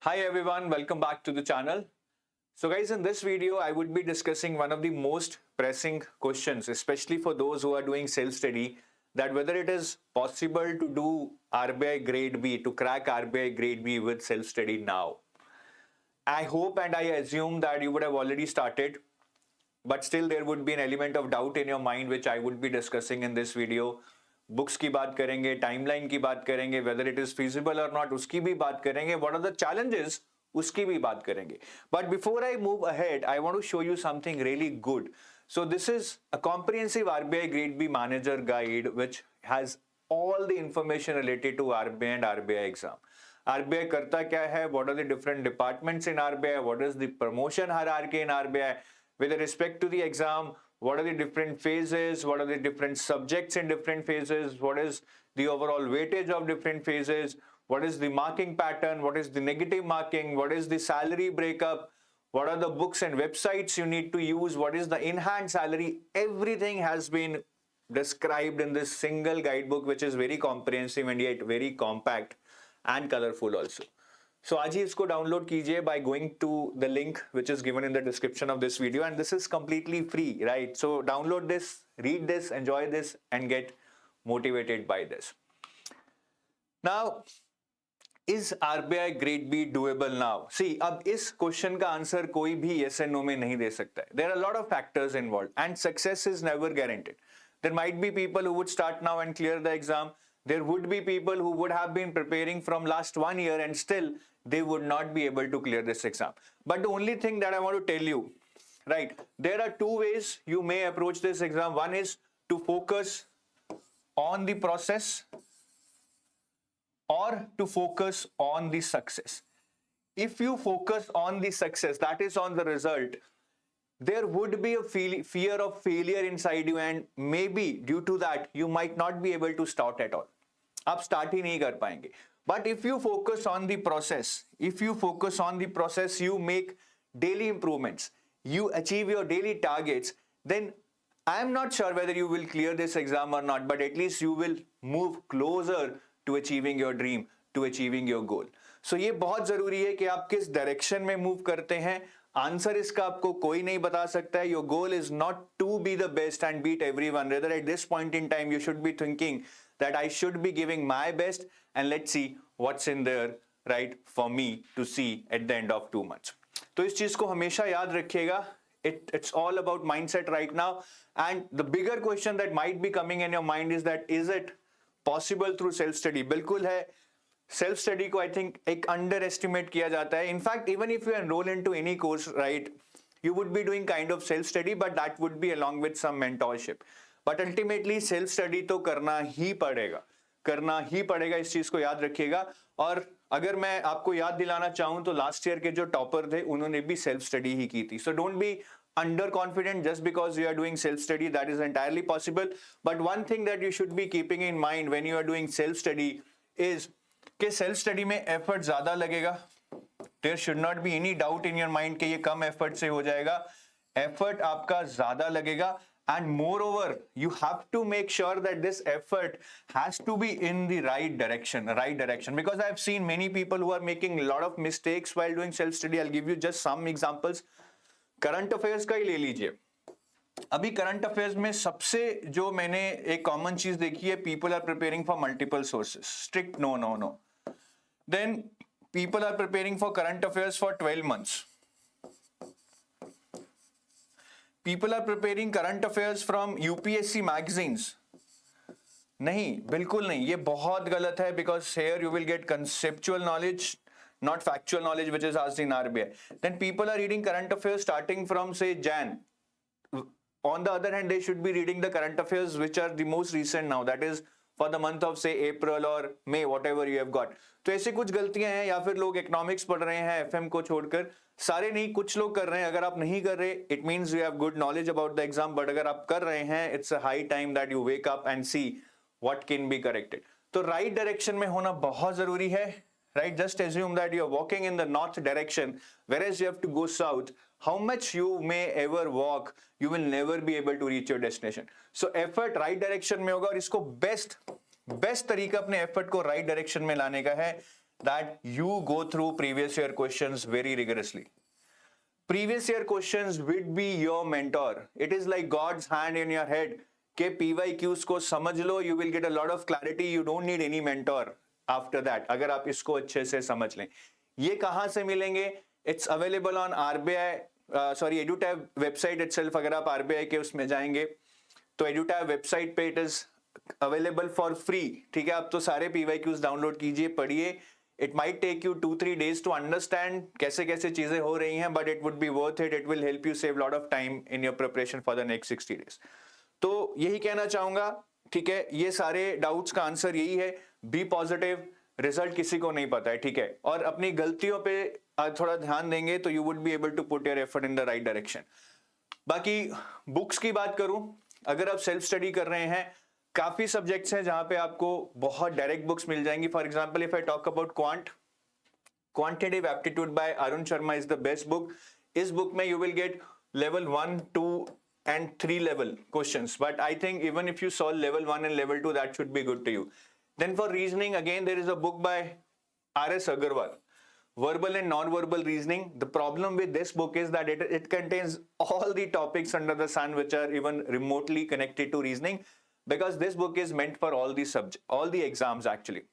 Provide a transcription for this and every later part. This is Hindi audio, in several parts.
Hi everyone, welcome back to the channel. So guys, in this video, I would be discussing one of the most pressing questions, especially for those who are doing self-study, that whether it is possible to do RBI grade B, to crack RBI grade B with self-study now. I hope and I assume that you would have already started, but still there would be an element of doubt in your mind, which I would be discussing in this video. Books की बात करेंगे, टाइमलाइन की बात करेंगे, वेदर इट इज फिजिबल और नॉट उसकी भी बात करेंगे, व्हाट आर द चैलेंजेस उसकी भी बात करेंगे. But before I move ahead I want to show you something really good. So this is a comprehensive RBI Grade B Manager Guide which has all the information related to RBI and RBI exam. RBI करता क्या है? What are the different departments in RBI? What is the promotion hierarchy in RBI? With respect to the exam, what are the different phases? What are the different subjects in different phases? What is the overall weightage of different phases? What is the marking pattern? What is the negative marking? What is the salary breakup? What are the books and websites you need to use? What is the in-hand salary? Everything has been described in this single guidebook, which is very comprehensive and yet very compact and colorful also. So आज ही इसको download कीजिए by going to the link which is given in the description of this video, and this is completely free, right? So download this, read this, enjoy this and get motivated by this. Now, Is RBI grade B doable now? See, अब इस क्वेश्चन का आंसर कोई भी yes and no में नहीं दे सकता है. There are a lot of factors involved and success is never guaranteed. There might be people who would start now and clear the exam. There would be people who would have been preparing from last 1 year and still they would not be able to clear this exam. But the only thing that I want to tell you, right, there are two ways you may approach this exam. One is to focus on the process or to focus on the success. If you focus on the success, that is on the result, there would be a fear of failure inside you, and maybe due to that you might not be able to start at all. आप start ही नहीं कर पाएंगे. But if you focus on the process, you make daily improvements, you achieve your daily targets, then I am not sure whether you will clear this exam or not, but at least you will move closer to achieving your dream, to achieving your goal. So ये बहुत जरूरी है कि आप किस डायरेक्शन में मूव करते हैं. आंसर इसका आपको कोई नहीं बता सकता है. Your goal is not to be the best and beat everyone. Rather, at this point in time, you should be thinking that I should be giving my best and let's see what's in there, right, for me to see at the end of 2 months. तो इस चीज को हमेशा याद रखिएगा. It's all about mindset right now. And the bigger question that might be coming in your mind is that is it possible through self study? बिल्कुल है. सेल्फ स्टडी को आई थिंक एक अंडर एस्टिमेट किया जाता है. In fact even if you enrol into any course, right, you would be doing kind of self study, but that would be along with some mentorship. But ultimately self study तो करना ही पड़ेगा. इस चीज को याद रखिएगा. और अगर मैं आपको याद दिलाना चाहूं तो लास्ट ईयर के जो टॉपर थे उन्होंने भी सेल्फ स्टडी ही की थी. So don't be underconfident just because you are doing self-study. That is entirely possible. But one thing that you should be keeping in mind when you are doing self-study is कि self-study में effort ज़्यादा लगेगा. There should not be any doubt in your mind कि ये कम effort से हो जाएगा. Effort आपका ज़्यादा लगेगा. And moreover, you have to make sure that this effort has to be in the right direction. Because I have seen many people who are making a lot of mistakes while doing self-study. I'll give you just some examples. Current affairs का ही ले लीजिए. अभी करंट अफेयर्स में सबसे जो मैंने एक कॉमन चीज देखी है, people are preparing for multiple sources. Strict no. Then people are preparing for current affairs for 12 months. People are preparing current affairs from UPSC magazines. नहीं, बिल्कुल नहीं, ये बहुत गलत है. Because here you will get conceptual knowledge, not factual knowledge, which is asked in RBI. Then people are reading current affairs starting from say Jan. On the other hand, they should be reading the current affairs which are the most recent now, that is for the month of say April or May, whatever you have got. तो ऐसे कुछ गलतियां हैं. या फिर लोग इकोनॉमिक्स पढ़ रहे हैं एफएम को छोड़कर. सारे नहीं, कुछ लोग कर रहे हैं. अगर आप नहीं कर रहे, it means you have good knowledge about the exam. But अगर आप कर रहे हैं, it's a high time that you wake up and see what can be corrected. तो राइट डायरेक्शन में होना बहुत जरूरी है. Right, just assume that you are walking in the north direction, whereas you have to go south. How much you may ever walk, you will never be able to reach your destination. So effort right direction में होगा. और इसको best तरीका अपने effort को right direction में लाने का है that you go through previous year questions very rigorously. Previous year questions would be your mentor. It is like God's hand in your head के PYQs को समझ लो, you will get a lot of clarity. You don't need any mentor after that. अगर आप इसको अच्छे से समझ लें. ये कहाँ से मिलेंगे? It's available on RBI EduTab website itself. अगर आप RBI के उसमें जाएंगे तो EduTab website पे it is available for free. ठीक है, आप तो सारे PYQs डाउनलोड कीजिए, पढ़िए. It might take you 2-3 days to understand कैसे कैसे चीजें हो रही हैं, but it would be worth it. It will help you save a lot of time in your preparation for the next 60 days. तो यही कहना चाहूंगा. ठीक है, ये सारे डाउट्स का आंसर यही है. B positive. रिजल्ट किसी को नहीं पता है. ठीक है, और अपनी गलतियों पे थोड़ा ध्यान देंगे तो you would be able to put your effort in the right direction. बाकी बुक्स की बात करूं, अगर आप सेल्फ स्टडी कर रहे हैं, काफी सब्जेक्ट्स हैं जहां पे आपको बहुत डायरेक्ट बुक्स मिल जाएंगी. For example, if I talk about quantitative aptitude bye Arun Sharma is the best book. इस बुक में you will gate level 1, 2 and 3 level questions, but I think even if you solve level 1 and level 2, that should be good to you. Then for reasoning, again there is a book by R.S. Agarwal, Verbal and Non-Verbal Reasoning. The problem with this book is that it contains all the topics under the sun which are even remotely connected to reasoning, because this book is meant for all the exams actually.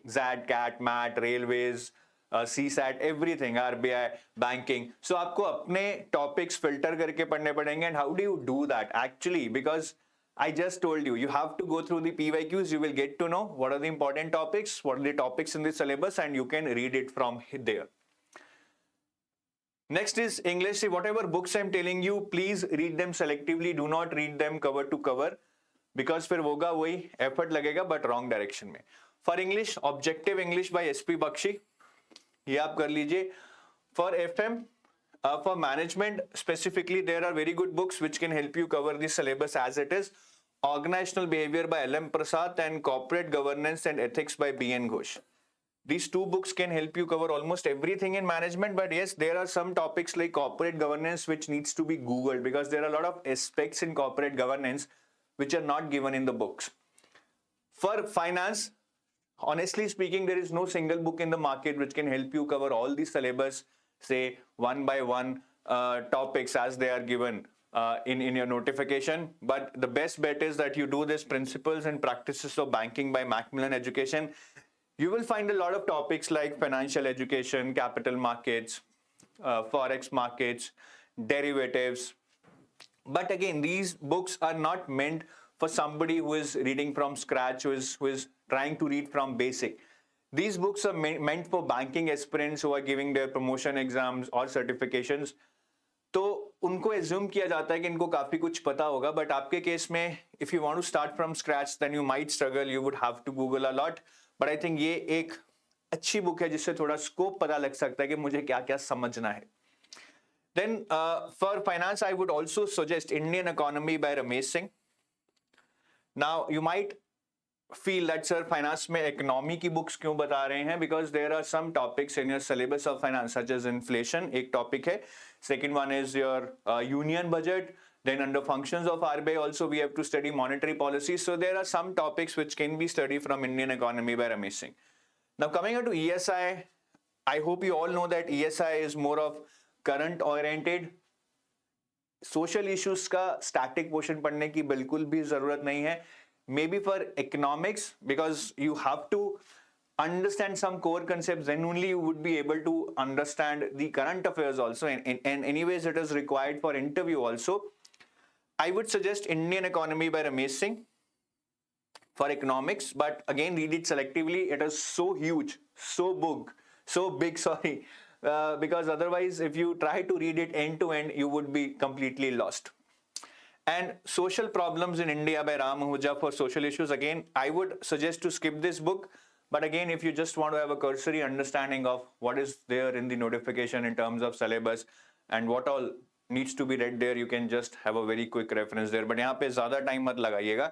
ZAT, CAT, MAT, Railways, CSAT, everything, RBI, banking. So आपको अपने topics filter करके पढ़ने पड़ेंगे. And how do you do that actually? Because I just told you, you have to go through the PYQs. You will get to know what are the important topics, what are the topics in the syllabus, and you can read it from there. Next is English. See, whatever books I'm telling you, please read them selectively. Do not read them cover to cover, because फिर होगा वही effort लगेगा but wrong direction में. For English, Objective English by SP Bakshi, ये आप कर लीजिए. For FM, for management specifically, there are very good books which can help you cover the syllabus as it is. Organizational Behavior by LM Prasad and Corporate Governance and Ethics by BN Ghosh. These two books can help you cover almost everything in management, but yes, there are some topics like corporate governance which needs to be Googled, because there are a lot of aspects in corporate governance which are not given in the books. For finance, honestly speaking, there is no single book in the market which can help you cover all the syllabus, say one by one topics as they are given in your notification. But the best bet is that you do this Principles and Practices of Banking by Macmillan Education. You will find a lot of topics like financial education, capital markets, forex markets, derivatives. But again, these books are not meant for somebody who is reading from scratch, who is trying to read from basic. These books are meant for banking aspirants who are giving their promotion exams or certifications. तो उनको assume किया जाता है कि इनको काफी कुछ पता होगा, but आपके केस में if you want to start from scratch, then you might struggle. You would have to Google a lot. But I think ये एक अच्छी बुक है जिससे थोड़ा स्कोप पता लग सकता है कि मुझे क्या क्या समझना है. Then for finance, I would also suggest Indian Economy by Ramesh Singh. Now you might feel that sir, finance में economy की books क्यों बता रहे हैं? Because there are some topics in your syllabus of finance such as inflation, एक topic है. Second one is your union budget. Then under functions of RBI also we have to study monetary policy. So there are some topics which can be studied from Indian Economy by Ramesh Singh. Now coming on to ESI, I hope you all know that ESI is more of current oriented. Social issues का static portion पढ़ने की बिल्कुल भी जरूरत नहीं है. Maybe for economics, because you have to understand some core concepts, then only you would be able to understand the current affairs also. And anyways, it is required for interview also. I would suggest Indian Economy by Ramesh Singh for economics, but again, read it selectively. It is so huge, so big, sorry. Because otherwise, if you try to read it end to end, you would be completely lost. And Social Problems in India by Ram Ahuja for social issues. Again, I would suggest to skip this book. But again, if you just want to have a cursory understanding of what is there in the notification in terms of syllabus and what all needs to be read there, you can just have a very quick reference there. But यहाँ पे ज़्यादा time मत लगाइएगा,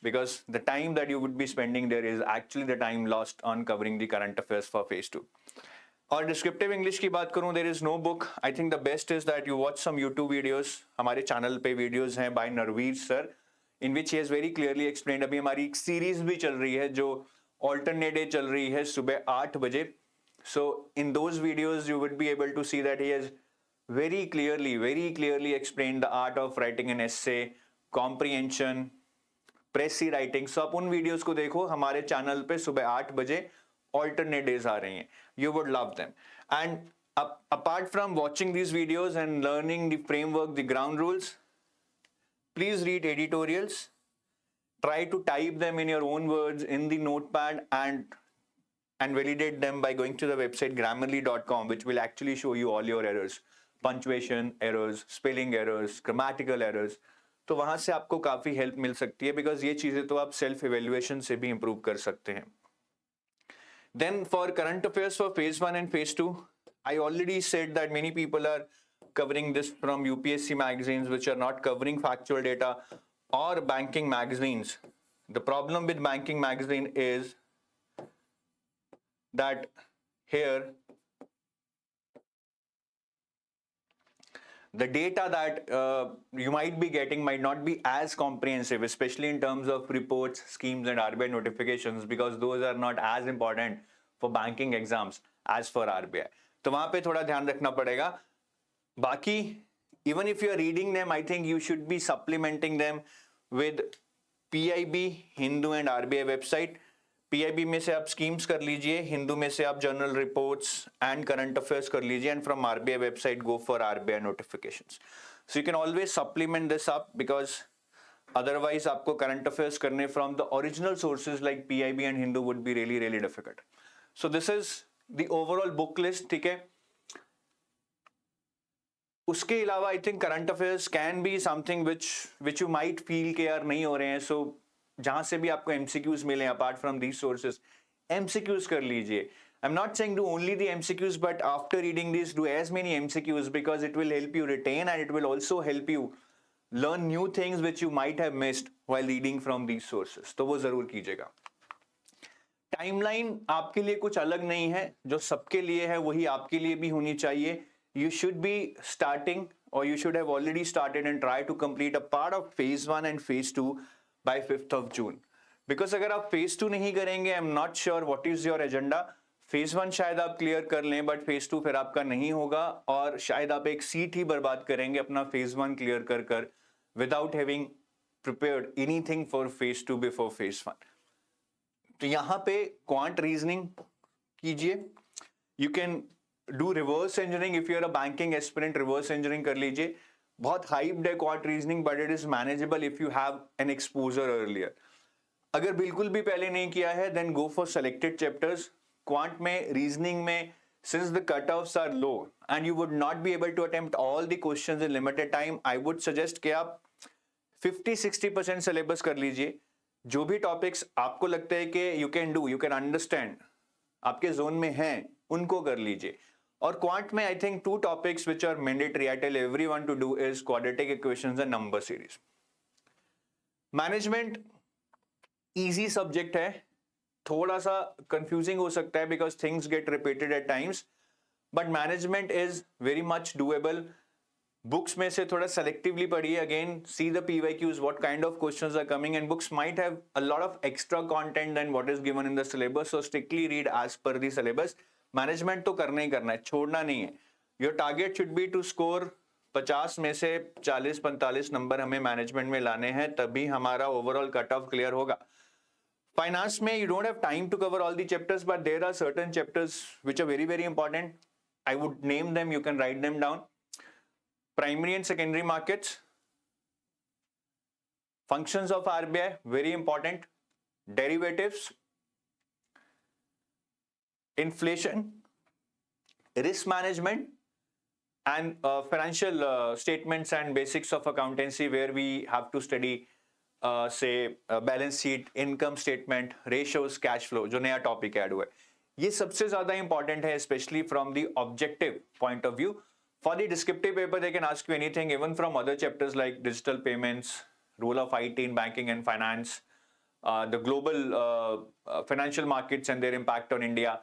because the time that you would be spending there is actually the time lost on covering the current affairs for phase 2. और डिस्क्रिप्टिव इंग्लिश की बात करूं, there is no book. I think the best is that you watch some YouTube videos. हमारे चैनल पे वीडियोस हैं by Narveer sir, in which he has very clearly explained. अभी हमारी एक सीरीज भी चल रही है जो alternate डे चल रही है सुबह 8 बजे. So in those videos you would be able to see that he has very clearly explained the art of writing an essay, comprehension, precis writing. So आप उन वीडियोस को देखो, हमारे चैनल पे सुबह 8 बजे ऑल्टरनेट डेज आ रही हैं. You would love them. And apart from watching these videos and learning the framework, the ground rules, please read editorials. Try to type them in your own words in the notepad and validate them by going to the website grammarly.com, which will actually show you all your errors, punctuation errors, spelling errors, grammatical errors. तो वहां से आपको काफी हेल्प मिल सकती है, बिकॉज ये चीजें तो आप सेल्फ इवेल्युएशन से भी इंप्रूव कर सकते हैं. Then for current affairs for phase 1 and phase 2, I already said that many people are covering this from UPSC magazines which are not covering factual data, or banking magazines. The problem with banking magazine is that here the data that you might be getting might not be as comprehensive, especially in terms of reports, schemes and RBI notifications, because those are not as important for banking exams as for RBI. तो वहां पे थोड़ा ध्यान रखना पड़ेगा. बाकी even if you are reading them, I think you should be supplementing them with PIB, Hindu and RBI website. PIB में से आप स्कीम्स कर लीजिए, हिंदू में से आप general reports and current affairs कर लीजिए, and from RBI website go for RBI notifications. So you can always supplement this up, because otherwise आपको करंट अफेयर्स करने from the original sources like PIB and Hindu would be really difficult. So this is the overall book list. ठीक है, उसके अलावा I think current affairs can be something which you might feel के यार नहीं हो रहे हैं. सो जहां से भी आपको MCQs मिले apart from these sources, MCQs कर लीजिए. I am not saying do only the MCQs, but after reading this do as many MCQs, because it will help you retain and it will also help you learn new things which you might have missed while reading from these sources. तो वो जरूर कीजिएगा. टाइमलाइन आपके लिए कुछ अलग नहीं है, जो सबके लिए है वही आपके लिए भी होनी चाहिए. You should be starting, or you should have already started and try to complete a part of phase 1 and phase 2 by 5th of June. Because अगर आप phase 2 नहीं करेंगे, I'm not sure what is your agenda. phase 1 शायद आप क्लियर कर लें, बट phase 2 फिर आपका नहीं होगा, और शायद आप एक सीट ही बर्बाद करेंगे अपना phase 1 क्लियर कर without having prepared anything for phase 2 before phase 1. तो यहाँ पे क्वांट रीजनिंग कीजिए. You can do reverse engineering if you are a banking aspirant. Reverse engineering कर लीजिए. बहुत हाइप्ड है quant reasoning, but it is manageable if you have an exposure earlier. अगर बिल्कुल भी पहले नहीं किया है, then go for selected chapters. Quant में, रीजनिंग में, since the cutoffs are low and you would not be able to attempt all the questions in limited time, I would suggest कि आप 50-60% सिलेबस कर लीजिए. जो भी टॉपिक्स आपको लगता है कि you can do, you can understand, आपके जोन में हैं, उनको कर लीजिए. और क्वांट में I think 2 topics which are mandatory, I tell everyone to do, is quadratic equations and number series. Management easy subject है, थोड़ा सा कंफ्यूजिंग हो सकता है because things get repeated at times, but management is very much doable. Books में से थोड़ा सेलेक्टिवली पढ़िए. Again see the PYQs, what kind of questions are coming, and books might have a lot of extra content than what is given in the syllabus, so strictly read as per the syllabus. Management तो करना ही करना है, छोड़ना नहीं है. Your target should be to score 50 में से 40-45 नंबर हमें मैनेजमेंट में लाने हैं, तभी हमारा ओवरऑल कट ऑफ क्लियर होगा. फाइनेंस में you don't have time to cover all the chapters, but there are certain chapters which are very important. I would name them, you can write them down. Primary and secondary markets, functions of RBI, very important, derivatives, inflation, risk management, and financial statements and basics of accountancy, where we have to study say balance sheet, income statement, ratios, cash flow, जो नया टॉपिक ऐड हुआ है. ये सबसे ज्यादा इंपॉर्टेंट है, specially from the objective point of view. For the descriptive paper, they can ask you anything, even from other chapters like digital payments, role of IT in banking and finance, the global financial markets and their impact on India.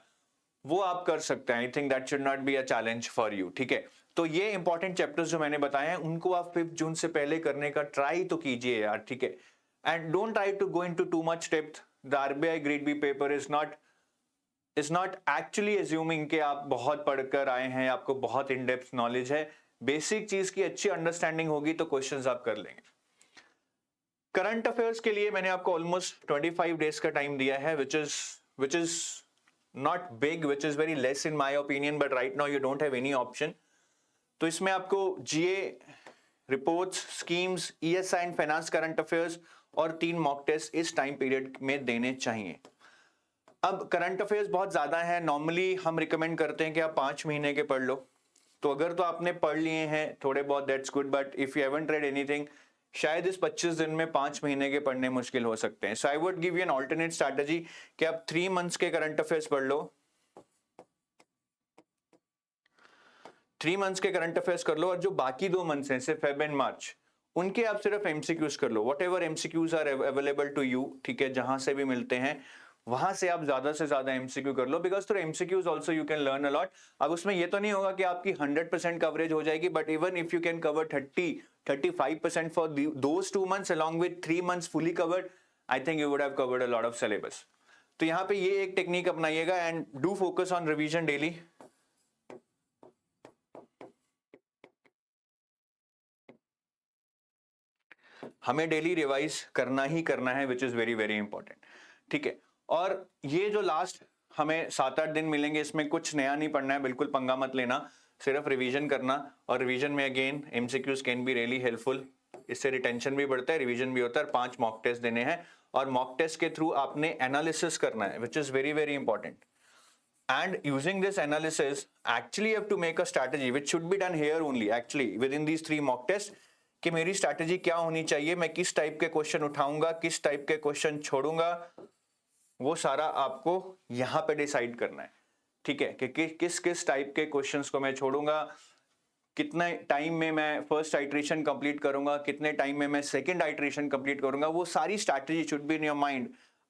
वो आप कर सकते हैं. I think that should not be a challenge for you. ठीक है, तो ये इंपॉर्टेंट चैप्टर्स जो मैंने बताए हैं, उनको आप 5 जून से पहले करने का ट्राई तो कीजिए यार. ठीक है, and don't try to go into too much depth, the RBI grade B paper is not actually assuming कि आप बहुत पढ़कर आए हैं, आपको बहुत इन डेप्थ नॉलेज है। बेसिक चीज की अच्छी अंडरस्टैंडिंग होगी तो क्वेश्चंस आप कर लेंगे। करंट अफेयर्स के लिए मैंने आपको ऑलमोस्ट 25 डेज का टाइम दिया है, which is not big, which is very less in my opinion, but right now you don't have any option. तो इसमें आपको GA, reports, schemes, ESI and finance current affairs और 3 मॉक टेस्ट इस टाइम पीरियड में देने चाहिए। अब करंट अफेयर्स बहुत ज्यादा है, नॉर्मली हम रिकमेंड करते हैं कि आप 5 महीने के पढ़ लो। तो अगर तो आपने पढ़ लिए हैं थोड़े बहुत, that's good, but if you haven't red anything, शायद इस 25 दिन में 5 महीने के पढ़ने मुश्किल हो सकते हैं। So I would give you an alternate strategy कि आप 3 मंथ्स के करंट अफेयर्स पढ़ लो, 3 मंथ्स के करंट अफेयर्स कर लो, और जो बाकी 2 मंथ्स हैं, सिर्फ फेब एंड मार्च, उनके आप सिर्फ एमसीक्यूज कर लो, whatever MCQs are available to you, ठीक है, जहां से भी मिलते हैं वहां से आप ज्यादा से ज्यादा एमसीक्यू कर लो, because through MCQs also you can learn a lot. अब उसमें ये तो नहीं होगा कि आपकी 100% कवरेज हो जाएगी, but even if you can cover 30-35% for those 2 months along with 3 months fully covered, I think you would have covered a lot of syllabus. तो यहाँ पे ये एक टेक्निक अपनाइएगा, and do focus on revision daily. हमें डेली रिवाइज करना ही करना है, which is very very important, ठीक है। और ये जो लास्ट हमें 7-8 दिन मिलेंगे, इसमें कुछ नया नहीं पढ़ना है, बिल्कुल पंगा मत लेना, सिर्फ रिवीजन करना। और रिवीजन में again MCQs can be really helpful, इससे रिटेंशन भी बढ़ता है, रिवीजन भी होता है। 5 मॉक टेस्ट देने हैं, और मॉक टेस्ट के थ्रू आपने एनालिसिस करना है, which is very very important. And using this analysis, actually you have to make a strategy which should be done here only, actually within these 3 mock tests, कि मेरी स्ट्रैटेजी क्या होनी चाहिए, मैं किस टाइप के क्वेश्चन उठाऊंगा, किस टाइप के क्वेश्चन छोड़ूंगा, वो सारा आपको यहां पे डिसाइड करना है, ठीक है, कि किस किस टाइप के क्वेश्चंस को मैं छोड़ूंगा, कितने टाइम में मैं फर्स्ट आइट्रेशन कंप्लीट करूंगा, कितने टाइम में मैं सेकंड आइट्रेशन कंप्लीट करूंगा। वो सारी strategy should be in your mind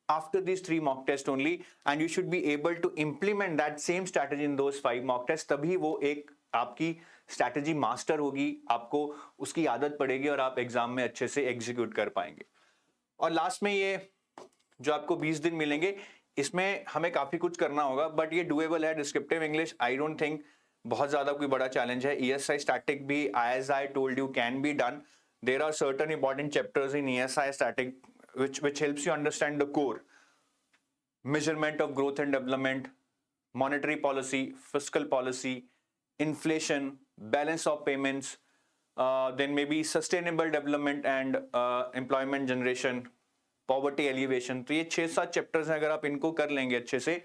after these 3 mock tests only, and you should be able to implement that same strategy in those 5 mock tests. तभी वो एक आपकी स्ट्रैटेजी मास्टर होगी, आपको उसकी आदत पड़ेगी और आप एग्जाम में अच्छे से एग्जीक्यूट कर पाएंगे। और लास्ट में ये जो आपको 20 दिन मिलेंगे, इसमें हमें काफी कुछ करना होगा, बट ये डुएबल है। Descriptive English I don't think बहुत ज्यादा कोई बड़ा चैलेंज है। ईएसआई स्टैटिक भी, as I told you, can be done. There are certain important chapters in ESI static which helps you understand the core measurement of growth and development, monetary policy, fiscal policy, inflation, balance of payments, then maybe sustainable development and employment generation, poverty alleviation। तो ये 6-7 चैप्टर्स हैं, अगर आप इनको कर लेंगे अच्छे से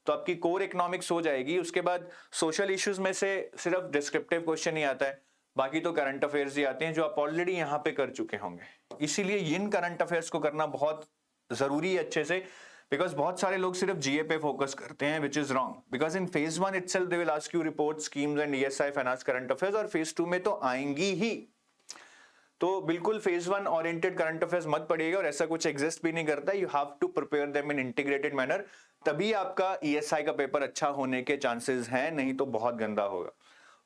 तो आपकी कोर इकोनॉमिक्स हो जाएगी। उसके बाद सोशल इश्यूज में से सिर्फ डिस्क्रिप्टिव क्वेश्चन ही आता है, बाकी तो करंट अफेयर्स ही आते हैं जो आप ऑलरेडी यहाँ पे कर चुके होंगे। इसीलिए इन करंट अफेयर्स को करना बहुत जरूरी है अच्छे से, बिकॉज बहुत सारे लोग सिर्फ जीए पे फोकस करते हैं, which is wrong, because in phase 1 itself they will ask you report, schemes and ESI, finance, current affairs, और फेज 2 में तो आएंगी ही। तो बिल्कुल फेज 1 ओरिएंटेड करंट अफेयर्स मत पढ़िएगा, और ऐसा कुछ एग्जिस्ट भी नहीं करता। You have to prepare them in integrated manner, तभी आपका ईएसआई का पेपर अच्छा होने के चांसेस हैं, नहीं तो बहुत गंदा होगा।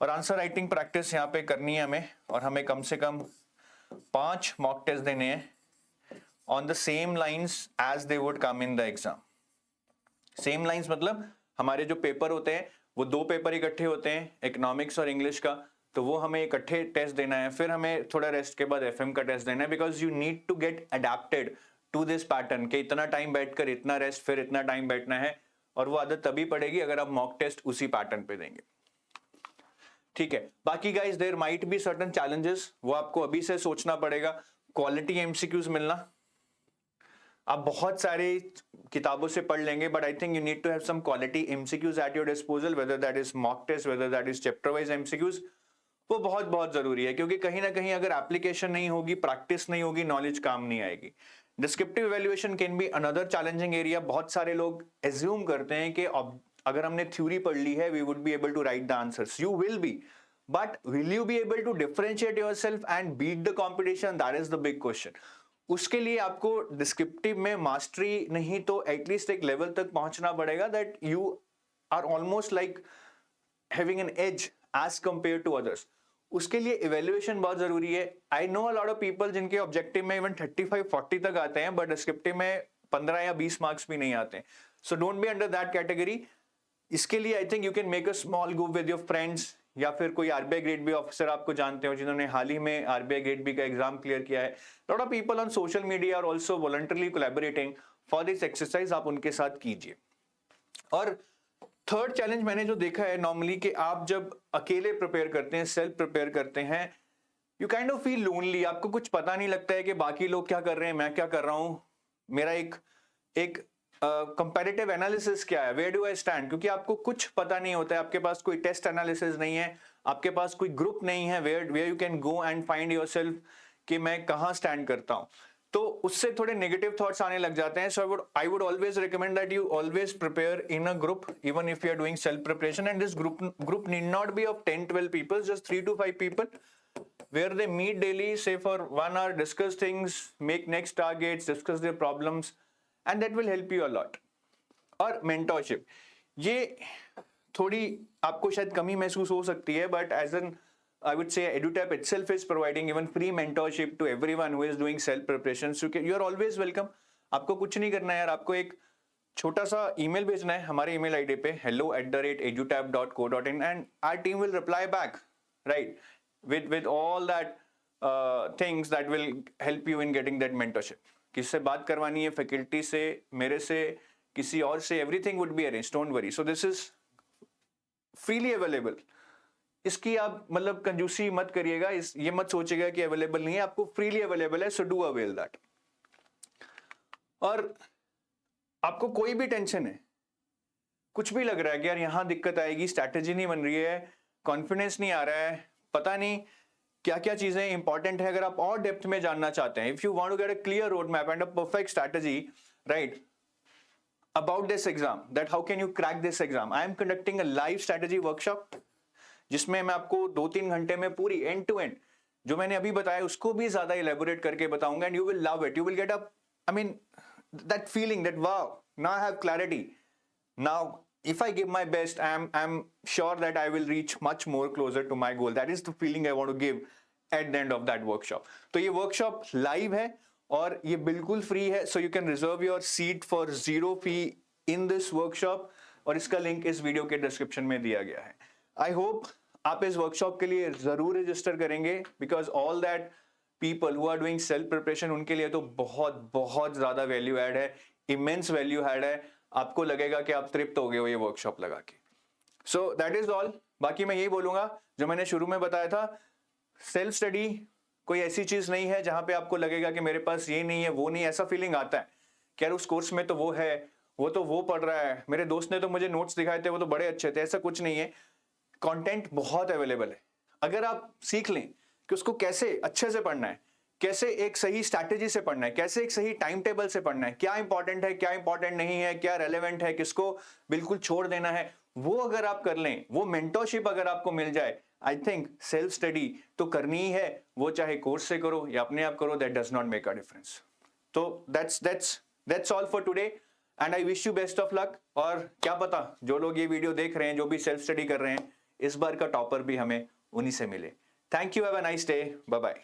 और आंसर राइटिंग प्रैक्टिस यहाँ पे करनी है हमें, और हमें कम से कम 5 मॉक टेस्ट देने हैं on the same lines as they would come in the exam. Same lines मतलब हमारे जो पेपर होते हैं वो 2 पेपर इकट्ठे होते हैं, इकोनॉमिक्स और इंग्लिश का, तो वो हमें इकट्ठे टेस्ट देना है, फिर हमें थोड़ा रेस्ट के बाद एफएम का टेस्ट देना है, because you need to get adapted to this pattern कि इतना टाइम बैठकर इतना रेस्ट, फिर इतना टाइम बैठना है, और वो आदत तभी पड़ेगी अगर आप मॉक टेस्ट उसी पैटर्न पे देंगे, ठीक है। बाकी guys there might be certain challenges, वो आपको अभी से सोचना पड़ेगा। क्वालिटी एमसीक्यूज मिलना, आप बहुत सारे किताबों से पढ़ लेंगे, but I think you need to have some quality MCQs at your disposal, whether that is mock test, whether that is chapter wise MCQs. वो बहुत बहुत जरूरी है, क्योंकि कहीं ना कहीं अगर एप्लीकेशन नहीं होगी, प्रैक्टिस नहीं होगी, नॉलेज काम नहीं आएगी। Descriptive evaluation can be another challenging area. बहुत सारे लोग एज्यूम करते हैं कि अगर हमने थ्योरी पढ़ ली है, we would be able to write the answers. You will be, but will you be able to differentiate yourself and beat the competition? That is the big question. उसके लिए आपको डिस्क्रिप्टिव में मास्टरी नहीं तो एटलीस्ट एक लेवल तक पहुंचना पड़ेगा that you are almost like having an edge edge compare to others. उसके लिए इवेल्युएशन बहुत जरूरी है। I know a lot of people जिनके ऑब्जेक्टिव में इवन 35-40 तक आते हैं, बट डिस्क्रिप्टिव में 15 या 20 मार्क्स भी नहीं आते. So don't be under that category. इसके लिए आई think you can make a small group with your friends, या फिर कोई आरबीआई ग्रेड बी ऑफिसर आपको जानते हो जिन्होंने हाल ही में आरबीआई ग्रेड बी का एग्जाम क्लियर किया है. Lot of people on social media are also voluntarily collaborating for this exercise. आप उनके साथ कीजिए. और थर्ड चैलेंज मैंने जो देखा है नॉर्मली कि आप जब अकेले प्रिपेयर करते हैं, सेल्फ प्रिपेयर करते हैं, you kind of feel lonely. आपको कुछ पता नहीं लगता है कि बाकी लोग क्या कर रहे हैं, मैं क्या कर रहा हूं, मेरा एक कंपैरेटिव एनालिसिस क्या है, वेयर डू आई स्टैंड. क्योंकि आपको कुछ पता नहीं होता है, आपके पास कोई टेस्ट एनालिसिस नहीं है, आपके पास कोई ग्रुप नहीं है where you can go and find yourself कि मैं कहां स्टैंड करता हूं. तो उससे थोड़े नेगेटिव थॉट्स आने लग जाते हैं. So I would always recommend that you always prepare in a group, even if you are doing self preparation. And this group need not be of 10-12 people, just 3 to 5 people, where they meet daily, say for 1 hour, discuss things, make next targets, discuss their problems, and that will help you a lot. और मेंटरशिप, ये थोड़ी आपको शायद कमी महसूस हो सकती है, but as an I would say EduTap itself is providing even free mentorship to everyone who is doing self preparation. So you are always welcome. आपको कुछ नहीं करना है यार, आपको एक छोटा सा ईमेल भेजना है हमारे ईमेल आईडी पे hello@edutap.co.in and our team will reply back, right, with all that things that will help you in getting that mentorship. किससे बात करवानी है, फैकल्टी से, मेरे से, किसी और से, everything would be arranged. Don't worry. So this is freely available. इसकी आप मतलब कंजूसी मत करिएगा, ये मत सोचिएगा कि अवेलेबल नहीं है, आपको फ्रीली अवेलेबल है. So do avail that. और आपको कोई भी टेंशन है, कुछ भी लग रहा है कि यार यहां दिक्कत आएगी, स्ट्रैटेजी नहीं बन रही है, कॉन्फिडेंस नहीं आ रहा है, पता नहीं क्या क्या चीजें इंपॉर्टेंट है, अगर आप और डेप्थ में जानना चाहते हैं, if you want to get a clear road map and a perfect strategy, right, about this exam, that how can you crack this exam, I am conducting a live strategy workshop, जिसमें मैं आपको 2-3 घंटे में पूरी एंड टू एंड जो मैंने अभी बताया उसको भी ज्यादा इलेबोरेट करके बताऊंगा. And you will love it. You will get a, I mean, that feeling that wow, now I have clarity, now if I give my best, I'm sure that I will reach much more closer to my goal. That is the feeling I want to give at the end of that workshop. तो ये वर्कशॉप लाइव है और ये बिल्कुल फ्री है. So you can reserve your seat for 0 fee in this workshop, और इसका लिंक इस वीडियो के डिस्क्रिप्शन में दिया गया है. आई होप आप इस वर्कशॉप के लिए जरूर रजिस्टर करेंगे, because all that people who are doing self preparation, उनके लिए तो बहुत बहुत ज्यादा वैल्यू ऐड है, इमेंस वैल्यू ऐड है. आपको लगेगा कि आप तृप्त हो गए हो ये वर्कशॉप लगा के. So that is all. बाकी मैं यही बोलूंगा जो मैंने शुरू में बताया था, सेल्फ स्टडी कोई ऐसी चीज नहीं है जहां पे आपको लगेगा कि मेरे पास ये नहीं है, वो नहीं. ऐसा फीलिंग आता है कि यार उस कोर्स में तो वो है, वो तो वो पढ़ रहा है, मेरे दोस्त ने तो मुझे नोट्स दिखाए थे, वो तो बड़े अच्छे थे. ऐसा कुछ नहीं है. कंटेंट बहुत अवेलेबल है. अगर आप सीख लें कि उसको कैसे अच्छे से पढ़ना है, कैसे एक सही स्ट्रैटेजी से पढ़ना है, कैसे एक सही टाइम टेबल से पढ़ना है, क्या इंपॉर्टेंट है, क्या इंपॉर्टेंट नहीं है, क्या रेलेवेंट है, किसको बिल्कुल छोड़ देना है, वो अगर आप कर लें, वो मेंटरशिप अगर आपको मिल जाए, आई थिंक सेल्फ स्टडी तो करनी ही है. वो चाहे कोर्स से करो या अपने आप करो, that does not make a difference. तो that's all for today and I wish you best of luck. और क्या पता जो लोग ये वीडियो देख रहे हैं, जो भी सेल्फ स्टडी कर रहे हैं, इस बार का टॉपर भी हमें उन्हीं से मिले. Thank you. Have a nice day. Bye bye.